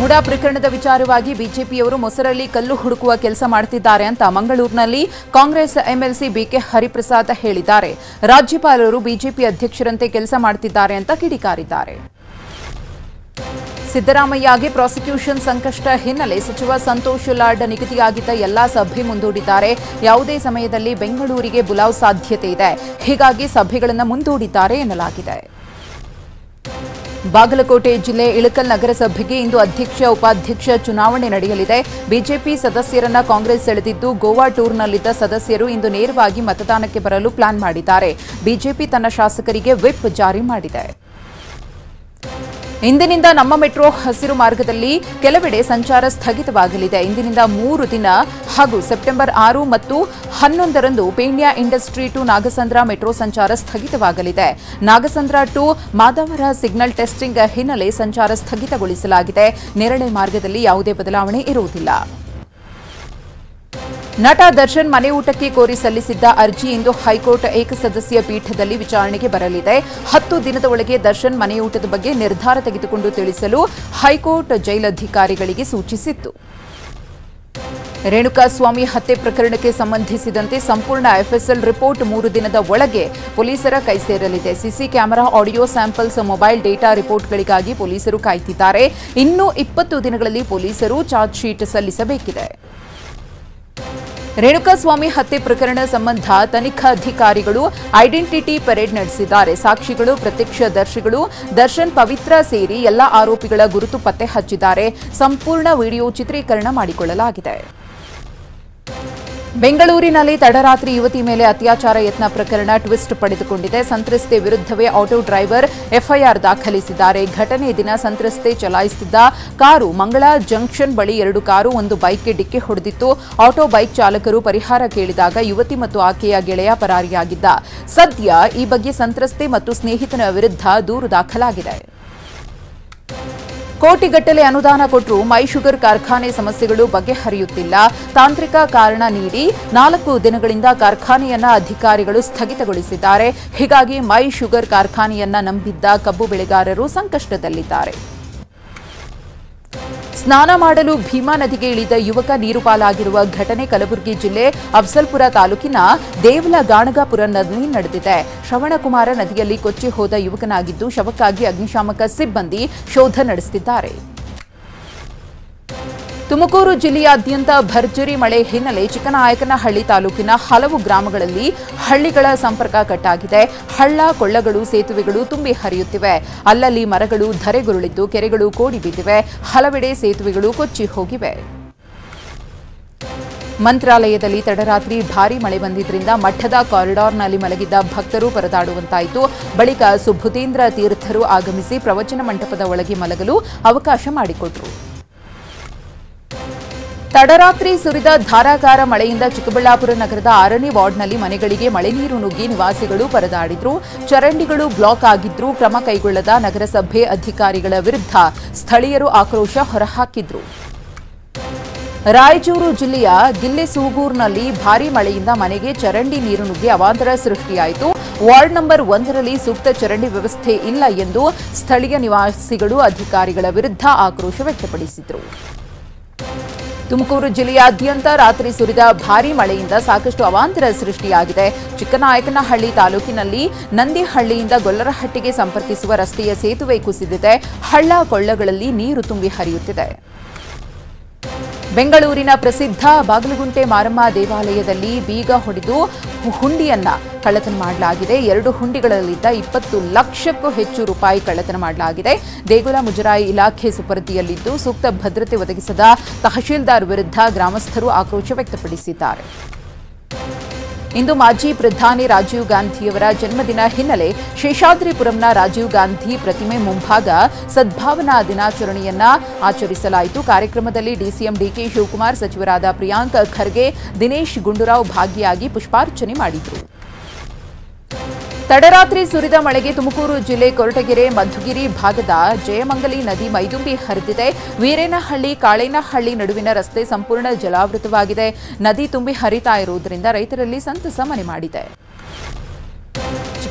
ಮುಡಾ ಪ್ರಕರಣದ ವಿಚಾರವಾಗಿ ಬಿಜೆಪಿಯವರು ಮೊಸರಲ್ಲಿ ಕಲ್ಲು ಹುಡುಕುವ ಕೆಲಸ ಮಾಡುತ್ತಿದ್ದಾರೆ ಅಂತ ಮಂಗಳೂರಿನಲ್ಲಿ ಕಾಂಗ್ರೆಸ್ ಎಂಎಲ್ಸಿ ಬಿಕೆ ಹರಿಪ್ರಸಾದ್ ಹೇಳಿದ್ದಾರೆ. ರಾಜ್ಯಪಾಲರು ಬಿಜೆಪಿ ಅಧ್ಯಕ್ಷರಂತೆ ಕೆಲಸ ಮಾಡುತ್ತಿದ್ದಾರೆ ಅಂತ ಕಿಡಿಕಾರಿದ್ದಾರೆ. ಸಿದ್ದರಾಮಯ್ಯಗೆ ಪ್ರಾಸಿಕ್ಯೂಷನ್ ಸಂಕಷ್ಟ ಹಿನ್ನೆಲೆ ಸಚಿವ ಸಂತೋಷ್ ಲಾಡ್ ನಿಗದಿಯಾಗಿದ್ದ ಎಲ್ಲಾ ಸಭೆ ಮುಂದೂಡಿದ್ದಾರೆ. ಯಾವುದೇ ಸಮಯದಲ್ಲಿ ಬೆಂಗಳೂರಿಗೆ ಬುಲಾವ್ ಸಾಧ್ಯತೆ ಇದೆ. ಹೀಗಾಗಿ ಸಭೆಗಳನ್ನು ಮುಂದೂಡಿದ್ದಾರೆ ಎನ್ನಲಾಗಿದೆ. ಬಾಗಲಕೋಟೆ ಜಿಲ್ಲೆ ಇಳಕಲ್ ನಗರಸಭೆಗೆ ಇಂದು ಅಧ್ಯಕ್ಷ ಉಪಾಧ್ಯಕ್ಷ ಚುನಾವಣೆ ನಡೆಯಲಿದೆ. ಬಿಜೆಪಿ ಸದಸ್ಯರನ್ನ ಕಾಂಗ್ರೆಸ್ ಸೆಳೆದಿದ್ದು ಗೋವಾ ಟೂರ್ನಲ್ಲಿದ್ದ ಸದಸ್ಯರು ಇಂದು ನೇರವಾಗಿ ಮತದಾನಕ್ಕೆ ಬರಲು ಪ್ಲಾನ್ ಮಾಡಿದ್ದಾರೆ. ಬಿಜೆಪಿ ತನ್ನ ಶಾಸಕರಿಗೆ ವಿಪ್ ಜಾರಿ ಮಾಡಿದೆ. ಇಂದಿನಿಂದ ನಮ್ಮ ಮೆಟ್ರೋ ಹಸಿರು ಮಾರ್ಗದಲ್ಲಿ ಕೆಲವೆಡೆ ಸಂಚಾರ ಸ್ಥಗಿತವಾಗಲಿದೆ. ಇಂದಿನಿಂದ 3 ದಿನ ಹಾಗೂ ಸೆಪ್ಟೆಂಬರ್ 6 ಮತ್ತು 11ರಂದು Peenya industry to Nagasandra metro ಸಂಚಾರ ಸ್ಥಗಿತವಾಗಲಿದೆ. Nagasandra to Madavara signal testing ಹಿನ್ನೆಲೆ ಸಂಚಾರ ಸ್ಥಗಿತಗೊಳಿಸಲಾಗಿದೆ. ನೇರಳೆ ಮಾರ್ಗದಲ್ಲಿ ಯಾವುದೇ ಬದಲಾವಣೆ ಇರುವುದಿಲ್ಲ. ನಟ ದರ್ಶನ್ ಮನೆ ಊಟಕ್ಕೆ ಕೋರಿ ಸಲ್ಲಿಸಿದ್ದ ಅರ್ಜಿ ಇಂದು ಹೈಕೋರ್ಟ್ ಏಕಸದಸ್ಯ ಪೀಠದಲ್ಲಿ ವಿಚಾರಣೆಗೆ ಬರಲಿದೆ. 10 ದಿನದ ಒಳಗೆ ದರ್ಶನ್ ಮನೆಯೂಟದ ಬಗ್ಗೆ ನಿರ್ಧಾರ ತೆಗೆದುಕೊಂಡು ತಿಳಿಸಲು ಹೈಕೋರ್ಟ್ ಜೈಲಧಿಕಾರಿಗಳಿಗೆ ಸೂಚಿಸಿತ್ತು. ರೇಣುಕಾಸ್ವಾಮಿ ಹತ್ಯೆ ಪ್ರಕರಣಕ್ಕೆ ಸಂಬಂಧಿಸಿದಂತೆ ಸಂಪೂರ್ಣ ಎಫ್ಎಸ್ಎಲ್ ರಿಪೋರ್ಟ್ 3 ದಿನದ ಒಳಗೆ ಪೊಲೀಸರ ಕೈ ಸೇರಲಿದೆ. CC camera, audio samples, mobile data ರಿಪೋರ್ಟ್ಗಳಿಗಾಗಿ ಪೊಲೀಸರು ಕಾಯ್ತಿದ್ದಾರೆ. ಇನ್ನು 20 ದಿನಗಳಲ್ಲಿ ಪೊಲೀಸರು ಚಾರ್ಜ್ ಶೀಟ್ ಸಲ್ಲಿಸಬೇಕಿದೆ. ರೇಣುಕಾಸ್ವಾಮಿ ಹತ್ಯೆ ಪ್ರಕರಣ ಸಂಬಂಧ ತನಿಖಾಧಿಕಾರಿಗಳು ಐಡೆಂಟಿಟಿ ಪರೇಡ್ ನಡೆಸಿದ್ದಾರೆ. ಸಾಕ್ಷಿಗಳು, ಪ್ರತ್ಯಕ್ಷದರ್ಶಿಗಳು, ದರ್ಶನ್, ಪವಿತ್ರ ಸೇರಿ ಎಲ್ಲ ಆರೋಪಿಗಳ ಗುರುತು ಪತ್ತೆ ಹಚ್ಚಿದ್ದಾರೆ. ಸಂಪೂರ್ಣ ವಿಡಿಯೋ ಚಿತ್ರೀಕರಣ ಮಾಡಿಕೊಳ್ಳಲಾಗಿದೆ. ಬೆಂಗಳೂರಿನಲ್ಲಿ ತಡರಾತ್ರಿ ಯುವತಿ ಮೇಲೆ ಅತ್ಯಾಚಾರ ಯತ್ನ ಪ್ರಕರಣ ಟ್ವಿಸ್ಟ್ ಪಡೆದುಕೊಂಡಿದೆ. ಸಂತ್ರಸ್ತೆ ವಿರುದ್ಧವೇ ಆಟೋ ಡ್ರೈವರ್ ಎಫ್ಐಆರ್ ದಾಖಲಿಸಿದ್ದಾರೆ. ಘಟನೆ ದಿನ ಸಂತ್ರಸ್ತೆ ಚಲಾಯಿಸುತ್ತಿದ್ದ ಕಾರು ಮಂಗಳ ಜಂಕ್ಷನ್ ಬಳಿ 2 ಕಾರು ಒಂದು ಬೈಕ್ಗೆ ಡಿಕ್ಕಿ ಹೊಡೆದಿತ್ತು. ಆಟೋ ಬೈಕ್ ಚಾಲಕರು ಪರಿಹಾರ ಕೇಳಿದಾಗ ಯುವತಿ ಮತ್ತು ಆಕೆಯ ಗೆಳೆಯ ಪರಾರಿಯಾಗಿದ್ದ. ಸದ್ಯ ಈ ಬಗ್ಗೆ ಸಂತ್ರಸ್ತೆ ಮತ್ತು ಸ್ನೇಹಿತನ ವಿರುದ್ಧ ದೂರು ದಾಖಲಾಗಿದೆ. ಕೋಟಿಗಟ್ಟಲೆ ಅನುದಾನ ಕೊಟ್ಟರೂ ಮೈ ಶುಗರ್ ಕಾರ್ಖಾನೆ ಸಮಸ್ಯೆಗಳು ಬಗೆಹರಿಯುತ್ತಿಲ್ಲ. ತಾಂತ್ರಿಕ ಕಾರಣ ನೀಡಿ 4 ದಿನಗಳಿಂದ ಕಾರ್ಖಾನೆಯನ್ನ ಅಧಿಕಾರಿಗಳು ಸ್ಥಗಿತಗೊಳಿಸಿದ್ದಾರೆ. ಹೀಗಾಗಿ ಮೈ ಶುಗರ್ ಕಾರ್ಖಾನೆಯನ್ನ ನಂಬಿದ್ದ ಕಬ್ಬು ಬೆಳೆಗಾರರು ಸಂಕಷ್ಟದಲ್ಲಿದ್ದಾರೆ. ಸ್ನಾನ ಮಾಡಲು ಭೀಮಾ ನದಿಗೆ ಇಳಿದ ಯುವಕ ನೀರು ಪಾಲಾಗಿರುವ ಘಟನೆ ಕಲಬುರಗಿ ಜಿಲ್ಲೆ ಅಫ್ಜಲ್ಪುರ ತಾಲೂಕಿನ ದೇವಲ ಗಾಣಗಾಪುರದಲ್ಲಿ ನಡೆದಿದೆ. ಶ್ರವಣಕುಮಾರ ನದಿಯಲ್ಲಿ ಕೊಚ್ಚಿ ಹೋದ ಯುವಕನಾಗಿದ್ದು ಶವಕ್ಕಾಗಿ ಅಗ್ನಿಶಾಮಕ ಸಿಬ್ಬಂದಿ ಶೋಧ ನಡೆಸುತ್ತಿದ್ದಾರೆ. ತುಮಕೂರು ಜಿಲ್ಲೆಯಾದ್ಯಂತ ಭರ್ಜರಿ ಮಳೆ ಹಿನ್ನೆಲೆ ಚಿಕ್ಕನಾಯಕನಹಳ್ಳಿ ತಾಲೂಕಿನ ಹಲವು ಗ್ರಾಮಗಳಲ್ಲಿ ಹಳ್ಳಿಗಳ ಸಂಪರ್ಕ ಕಟ್ಟಾಗಿದೆ. ಹಳ್ಳ ಕೊಳ್ಳಗಳು, ಸೇತುವೆಗಳು ತುಂಬಿ ಹರಿಯುತ್ತಿವೆ. ಅಲ್ಲಲ್ಲಿ ಮರಗಳು ಧರೆಗುರುಳಿದ್ದು ಕೆರೆಗಳು ಕೋಡಿ ಬಿದ್ದಿವೆ. ಹಲವೆಡೆ ಸೇತುವೆಗಳು ಕೊಚ್ಚಿ ಹೋಗಿವೆ. ಮಂತ್ರಾಲಯದಲ್ಲಿ ತಡರಾತ್ರಿ ಭಾರೀ ಮಳೆ ಬಂದಿದ್ದರಿಂದ ಮಠದ ಕಾರಿಡಾರ್ನಲ್ಲಿ ಮಲಗಿದ್ದ ಭಕ್ತರು ಪರದಾಡುವಂತಾಯಿತು. ಬಳಿಕ ಸುಬುಧೇಂದ್ರ ತೀರ್ಥರು ಆಗಮಿಸಿ ಪ್ರವಚನ ಮಂಟಪದ ಒಳಗೆ ಮಲಗಲು ಅವಕಾಶ ಮಾಡಿಕೊಟ್ರು. ತಡರಾತ್ರಿ ಸುರಿದ ಧಾರಾಕಾರ ಮಳೆಯಿಂದ ಚಿಕ್ಕಬಳ್ಳಾಪುರ ನಗರದ 6ನೇ ವಾರ್ಡ್ನಲ್ಲಿ ಮನೆಗಳಿಗೆ ಮಳೆ ನೀರು ನುಗ್ಗಿ ನಿವಾಸಿಗಳು ಪರದಾಡಿದ್ರು. ಚರಂಡಿಗಳು ಬ್ಲಾಕ್ ಆಗಿದ್ರು. ಕ್ರಮ ಕೈಗೊಳ್ಳದ ನಗರಸಭೆ ಅಧಿಕಾರಿಗಳ ವಿರುದ್ಧ ಸ್ಥಳೀಯರು ಆಕ್ರೋಶ ಹೊರಹಾಕಿದ್ರು. ರಾಯಚೂರು ಜಿಲ್ಲೆಯ ಗಿಲ್ಲೆಸೂಗೂರಿನಲ್ಲಿ ಭಾರೀ ಮಳೆಯಿಂದ ಮನೆಗೆ ಚರಂಡಿ ನೀರು ನುಗ್ಗಿ ಅವಾಂತರ ಸೃಷ್ಟಿಯಾಯಿತು. ವಾರ್ಡ್ ನಂಬರ್ 1ರಲ್ಲಿ ಸೂಕ್ತ ಚರಂಡಿ ವ್ಯವಸ್ಥೆ ಇಲ್ಲ ಎಂದು ಸ್ಥಳೀಯ ನಿವಾಸಿಗಳು ಅಧಿಕಾರಿಗಳ ವಿರುದ್ಧ ಆಕ್ರೋಶ ವ್ಯಕ್ತಪಡಿಸಿದರು. ತುಮಕೂರು ಜಿಲ್ಲೆಯಾದ್ಯಂತ ರಾತ್ರಿ ಸುರಿದ ಭಾರೀ ಮಳೆಯಿಂದ ಸಾಕಷ್ಟು ಅವಾಂತರ ಸೃಷ್ಟಿಯಾಗಿದೆ. ಚಿಕ್ಕನಾಯಕನಹಳ್ಳಿ ತಾಲೂಕಿನಲ್ಲಿ ನಂದಿಹಳ್ಳಿಯಿಂದ ಗೊಲ್ಲರಹಟ್ಟಿಗೆ ಸಂಪರ್ಕಿಸುವ ರಸ್ತೆಯ ಸೇತುವೆ ಕುಸಿದಿದೆ. ಹಳ್ಳ ಕೊಳ್ಳಗಳಲ್ಲಿ ನೀರು ತುಂಬಿ ಹರಿಯುತ್ತಿದೆ. ಬೆಂಗಳೂರಿನ ಪ್ರಸಿದ್ಧ ಬಾಗಲಗುಂಟೆ ಮಾರಮ್ಮ ದೇವಾಲಯದಲ್ಲಿ ಬೀಗ ಹೊಡೆದು ಹುಂಡಿಯನ್ನ ಕಳ್ಳತನ ಮಾಡಲಾಗಿದೆ. 2 ಹುಂಡಿಗಳಲ್ಲಿದ್ದ 20 ಲಕ್ಷಕ್ಕೂ ಹೆಚ್ಚು ರೂಪಾಯಿ ಕಳ್ಳತನ ಮಾಡಲಾಗಿದೆ. ದೇಗುಲ ಮುಜರಾಯಿ ಇಲಾಖೆ ಸುಪರ್ದಿಯಲ್ಲಿದ್ದು ಸೂಕ್ತ ಭದ್ರತೆ ಒದಗಿಸದ ತಹಶೀಲ್ದಾರ್ ವಿರುದ್ಧ ಗ್ರಾಮಸ್ಥರು ಆಕ್ರೋಶ ವ್ಯಕ್ತಪಡಿಸಿದ್ದಾರೆ. ಇಂದು ಮಾಜಿ ಪ್ರಧಾನಿ ರಾಜೀವ್ ಗಾಂಧಿಯವರ ಜನ್ಮದಿನ ಹಿನ್ನೆಲೆ ಶೇಷಾದ್ರಿಪುರಂನ ರಾಜೀವ್ ಗಾಂಧಿ ಪ್ರತಿಮೆ ಮುಂಭಾಗ ಸದ್ಭಾವನಾ ದಿನಾಚರಣೆಯನ್ನ ಆಚರಿಸಲಾಯಿತು. ಕಾರ್ಯಕ್ರಮದಲ್ಲಿ ಡಿಸಿಎಂ ಡಿಕೆ ಶಿವಕುಮಾರ್, ಸಚಿವರಾದ ಪ್ರಿಯಾಂಕ್ ಖರ್ಗೆ, ದಿನೇಶ್ ಗುಂಡೂರಾವ್ ಭಾಗಿಯಾಗಿ ಪುಷ್ಪಾರ್ಚನೆ ಮಾಡಿದರು. ತಡರಾತ್ರಿ ಸುರಿದ ಮಳೆಗೆ ತುಮಕೂರು ಜಿಲ್ಲೆ ಕೊರಟಗೆರೆ ಮಧುಗಿರಿ ಭಾಗದ ಜಯಮಂಗಲಿ ನದಿ ಮೈದುಂಬಿ ಹರಿದಿದೆ. ವೀರೇನಹಳ್ಳಿ ಕಾಳೇನಹಳ್ಳಿ ನಡುವಿನ ರಸ್ತೆ ಸಂಪೂರ್ಣ ಜಲಾವೃತವಾಗಿದೆ. ನದಿ ತುಂಬಿ ಹರಿತಾ ಇರುವುದರಿಂದ ರೈತರಲ್ಲಿ ಸಂತಸ ಮನೆ ಮಾಡಿದೆ.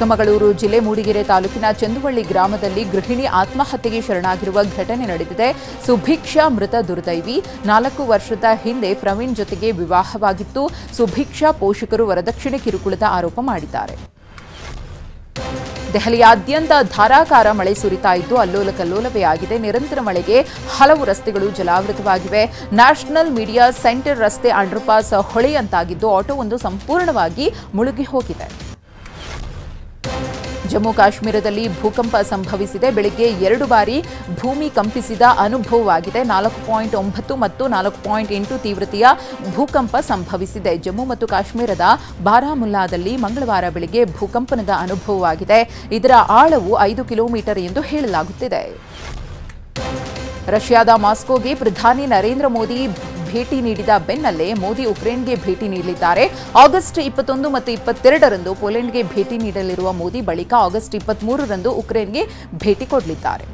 ಚಿಕ್ಕಮಗಳೂರು ಜಿಲ್ಲೆ ಮೂಡಿಗೆರೆ ತಾಲೂಕಿನ ಚಂದುವಳ್ಳಿ ಗ್ರಾಮದಲ್ಲಿ ಗೃಹಿಣಿ ಆತ್ಮಹತ್ಯೆಗೆ ಶರಣಾಗಿರುವ ಘಟನೆ ನಡೆದಿದೆ. ಸುಭಿಕ್ಷಾ ಮೃತ ದುರ್ದೈವಿ. 4 ವರ್ಷದ ಹಿಂದೆ ಪ್ರವೀಣ್ ಜೊತೆಗೆ ವಿವಾಹವಾಗಿತ್ತು. ಸುಭಿಕ್ಷಾ ಪೋಷಕರು ವರದಕ್ಷಿಣೆ ಕಿರುಕುಳದ ಆರೋಪ ಮಾಡಿದ್ದಾರೆ. ದೆಹಲಿಯಾದ್ಯಂತ ಧಾರಾಕಾರ ಮಳೆ ಸುರಿತಾ ಇದ್ದು ಅಲ್ಲೋಲ ಕಲ್ಲೋಲವೇ ಆಗಿದೆ. ನಿರಂತರ ಮಳೆಗೆ ಹಲವು ರಸ್ತೆಗಳು ಜಲಾವೃತವಾಗಿವೆ. ನ್ಯಾಷನಲ್ ಮೀಡಿಯಾ ಸೆಂಟರ್ ರಸ್ತೆ ಅಂಡರ್ಪಾಸ್ ಹೊಳೆಯಂತಾಗಿದ್ದು ಆಟೋವೊಂದು ಸಂಪೂರ್ಣವಾಗಿ ಮುಳುಗಿ ಹೋಗಿದೆ. ಜಮ್ಮು ಕಾಶ್ಮೀರದಲ್ಲಿ ಭೂಕಂಪ ಸಂಭವಿಸಿದೆ. ಬೆಳಗ್ಗೆ 2 ಬಾರಿ ಭೂಮಿ ಕಂಪಿಸಿದ ಅನುಭವವಾಗಿದೆ. 4.9 ಮತ್ತು 4.8 ತೀವ್ರತೆಯ ಭೂಕಂಪ ಸಂಭವಿಸಿದೆ. ಜಮ್ಮು ಮತ್ತು ಕಾಶ್ಮೀರದ ಬಾರಾಮುಲ್ಲಾದಲ್ಲಿ ಮಂಗಳವಾರ ಬೆಳಗ್ಗೆ ಭೂಕಂಪನದ ಅನುಭವವಾಗಿದೆ. ಇದರ ಆಳವು 5 ಕಿಲೋಮೀಟರ್ ಎಂದು ಹೇಳಲಾಗುತ್ತಿದೆ. ರಷ್ಯಾದ ಮಾಸ್ಕೋಗೆ ಪ್ರಧಾನಿ ನರೇಂದ್ರ ಮೋದಿ ಭೇಟಿ ನೀಡಿದ ಬೆನ್ನಲ್ಲೇ ಮೋದಿ ಉಕ್ರೇನ್ಗೆ ಭೇಟಿ ನೀಡಲಿದ್ದಾರೆ. ಆಗಸ್ಟ್ 21 ಮತ್ತು 22ರಂದು ಪೋಲೆಂಡ್ಗೆ ಭೇಟಿ ನೀಡಲಿರುವ ಮೋದಿ ಬಳಿಕ ಆಗಸ್ಟ್ 23ರಂದು ಉಕ್ರೇನ್ಗೆ ಭೇಟಿ ಕೊಡಲಿದ್ದಾರೆ.